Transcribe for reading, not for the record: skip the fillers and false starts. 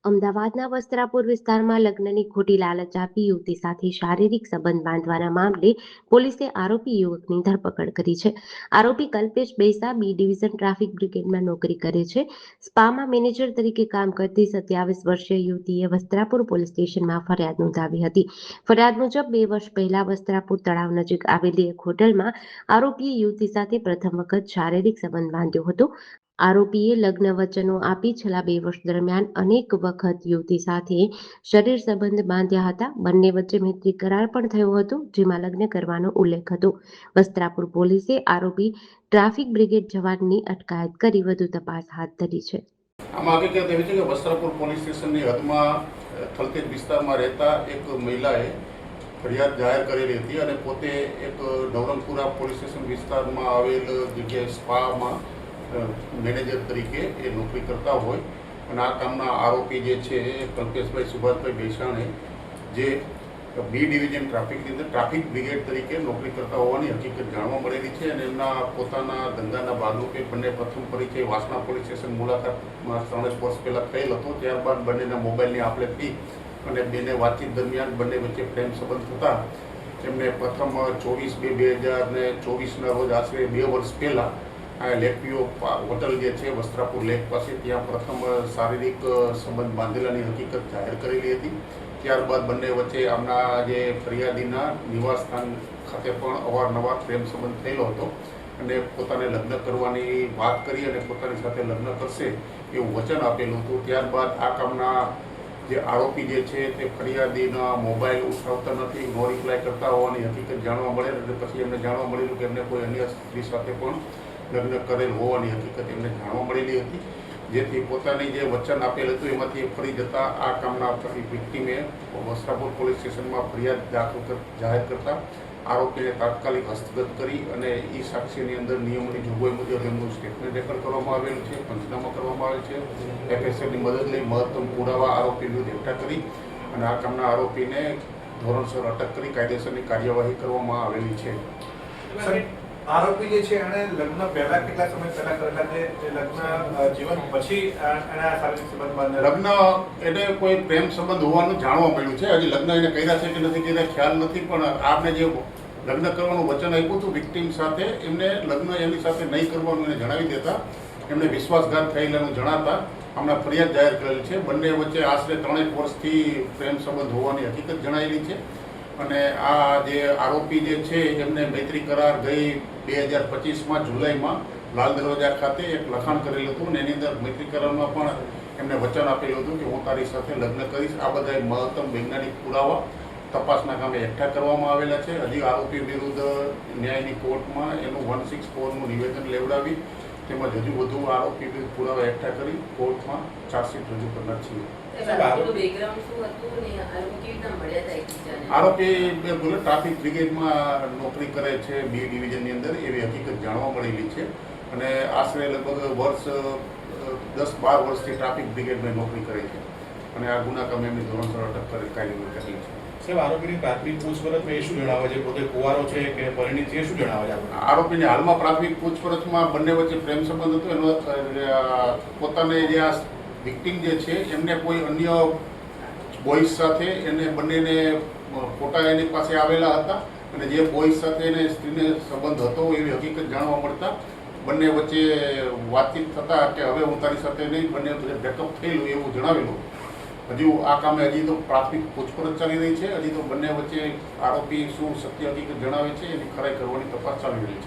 અમદાવાદના વસ્ત્રાપુર વિસ્તારમાં લગ્નની ખોટી લાલચ આપી યુવતી સાથે શારીરિક સંબંધ બાંધવાના મામલે પોલીસે આરોપી યુવકની ધરપકડ કરી છે. આરોપી કલ્પેશ બૈસા બી ડિવિઝન ટ્રાફિક બ્રિગેડમાં નોકરી કરે છે. સ્પામાં મેનેજર તરીકે કામ કરતી 27 વર્ષીય યુવતીએ વસ્ત્રાપુર પોલીસ સ્ટેશનમાં ફરિયાદ નોંધાવી હતી. ફરિયાદ મુજબ 2 વર્ષ પહેલા વસ્ત્રાપુર તળાવ નજીક આવેલી એક હોટલમાં આરોપીએ યુવતી સાથે પ્રથમ વખત શારીરિક સંબંધ બાંધ્યો હતો. આરોપીએ લગ્ન વચનો આપી છેલ્લા 2 વર્ષ દરમિયાન અનેક વખત યુવતી સાથે શરીર સંબંધ બાંધ્યા હતા. બંને વચ્ચે મૈત્રી કરાર પણ થયો હતો, જેમાં લગ્ન કરવાનો ઉલ્લેખ હતો. વસ્ત્રાપુર પોલીસે આરોપી ટ્રાફિક બ્રિગેડ જવાનની અટકાયત કરી વધુ તપાસ હાથ ધરી છે. આમાં હકીકત એવી છે કે વસ્ત્રાપુર પોલીસ સ્ટેશનની હદમાં થલતેજ વિસ્તારમાં રહેતા એક મહિલાએ ફરિયાદ જાહેર કરેલી હતી અને પોતે એક નવરંગપુરા પોલીસ સ્ટેશન વિસ્તારમાં આવેલ જગ્યાએ સ્પામાં મેનેજર તરીકે એ નોકરી કરતા હોય અને આ કામના આરોપી જે છે કલ્પેશભાઈ સુભાષભાઈ બેસાણે જે બી ડિવિઝન ટ્રાફિકની અંદર ટ્રાફિક બ્રિગેડ તરીકે નોકરી કરતા હોવાની હકીકત જાણવા મળેલી છે અને એમના પોતાના ધંધાના ભાગરૂપે બંને પ્રથમ પરિચય વાસણા પોલીસ સ્ટેશન મુલાકાતમાં 3 વર્ષ પહેલાં થયેલ હતો. ત્યારબાદ બંનેના મોબાઈલની આપલે થઈ અને બંને વાતચીત દરમિયાન બંને વચ્ચે પ્રેમ સંબંધ થતા એમને પ્રથમ 24/2/2024ના રોજ આશરે 2 વર્ષ પહેલાં આ લેકવ્યુ હોટલ જે છે વસ્ત્રાપુર લેક પાસે ત્યાં પ્રથમ શારીરિક સંબંધ બાંધેલાની હકીકત જાહેર કરેલી હતી. ત્યારબાદ બંને વચ્ચે આમના જે ફરિયાદીના નિવાસસ્થાન ખાતે પણ અવારનવાર પ્રેમ સંબંધ થયેલો હતો અને પોતાને લગ્ન કરવાની વાત કરી અને પોતાની સાથે લગ્ન કરશે એવું વચન આપેલું હતું. ત્યારબાદ આ કામના જે આરોપી જે છે તે ફરિયાદીના મોબાઈલ ઉઠાવતા નથી, નો રિપ્લાય કરતા હોવાની હકીકત જાણવા મળેલ અને પછી એમને જાણવા મળેલું કે એમને કોઈ અન્ય સ્ત્રી સાથે પણ લગ્ન કરેલ હોવાની હકીકત એમને જાણવા મળેલી હતી. જેથી પોતાની જે વચન આપેલ હતું એમાંથી ફરી જતા આ કામના વિક્ટીમે વસ્ત્રાપુર પોલીસ સ્ટેશનમાં ફરિયાદ જાહેર કરતા આરોપીને તાત્કાલિક હસ્તગત કરી અને એ સાક્ષીની અંદર નિયમોની જોગવાઈ મુજબ એમનું સ્ટેટમેન્ટ રેકોર્ડ કરવામાં આવેલું છે, પંચનામા કરવામાં આવેલ છે. એફએસએલની મદદ લઈ મહત્તમ પુરાવા આરોપી વિરુદ્ધ એકઠા કરી અને આ કામના આરોપીને ધોરણસર અટક કરી કાયદેસરની કાર્યવાહી કરવામાં આવેલી છે. આરોપી જે છે એને લગ્ન પહેલા કેટલા સમય પહેલા કરેલા છે, લગ્ન જીવન પછી એના શારીરિક સંબંધ બાંધેલા? લગ્ન એને કોઈ પ્રેમ સંબંધ હોવાનું જાણવા મળ્યું છે. હજી લગ્ન એને કર્યા છે કે નથી કર્યા ખ્યાલ નથી, પણ આપણે જે લગ્ન કરવાનું વચન આપ્યું હતું વિક્ટીમ સાથે, એમને લગ્ન એની સાથે નહીં કરવાનું એને જણાવી દેતા એમને વિશ્વાસઘાત થયેલાનું જણાતા હમણાં ફરિયાદ જાહેર કરેલ છે. બંને વચ્ચે આશરે 3 વર્ષથી પ્રેમ સંબંધ હોવાની હકીકત જણાવેલી છે અને આ જે આરોપી જે છે એમને મૈત્રી કરાર ગઈ 2025માં જુલાઈમાં લાલ દરવાજા ખાતે એક લખાણ કરેલું હતું અને એની અંદર મૈત્રી કરારમાં પણ એમને વચન આપેલું હતું કે હું તારી સાથે લગ્ન કરીશ. આ બધા મહત્તમ વૈજ્ઞાનિક પુરાવા તપાસના કામે એકઠા કરવામાં આવેલા છે. હજી આરોપી વિરુદ્ધ ન્યાયની કોર્ટમાં એનું 164નું નિવેદન લેવડાવી તેમજ હજુ વધુ આરોપી વિરુદ્ધ પુરાવા એકઠા કરી કોર્ટમાં ચાર્જશીટ રજૂ કરનાર છીએ. આરોપી ટ્રાફિક બ્રિગેડમાં નોકરી કરે છે બી ડિવિઝનની અંદર એવી હકીકત જાણવા મળેલી છે અને આશરે લગભગ વર્ષ 10-12 વર્ષથી ટ્રાફિક બ્રિગેડમાં નોકરી કરે છે અને આ ગુના કામે એમની ધોરણસર અટક કરી કાર્યવાહી કરેલી છે. સાહેબ, આરોપીની પ્રાથમિક પૂછપરછમાં એ શું જણાવે છે? પોતે કુંવારો છે કે પરિણીત છે, શું જણાવે છે? આરોપીને હાલમાં પ્રાથમિક પૂછપરછમાં બંને વચ્ચે પ્રેમ સંબંધ હતો. એનો પોતાને જે આ વિક્ટીમ જે છે એમને કોઈ અન્ય બોયઝ સાથે એને બંનેને ફોટા એની પાસે આવેલા હતા અને જે બોયઝ સાથે એને સ્ત્રીને સંબંધ હતો એવી હકીકત જાણવા મળતા બંને વચ્ચે વાતચીત થતા કે હવે હું તારી સાથે નહીં, બંને બ્રેકઅપ થયેલું એવું જણાવેલું. હજુ આ કામે હજી તો પ્રાથમિક પૂછપરછ ચાલી રહી છે. હજી તો બંને વચ્ચે આરોપી શું સત્ય હકીકત જણાવે છે એની ખરાઈ કરવાની તપાસ ચાલી રહી છે.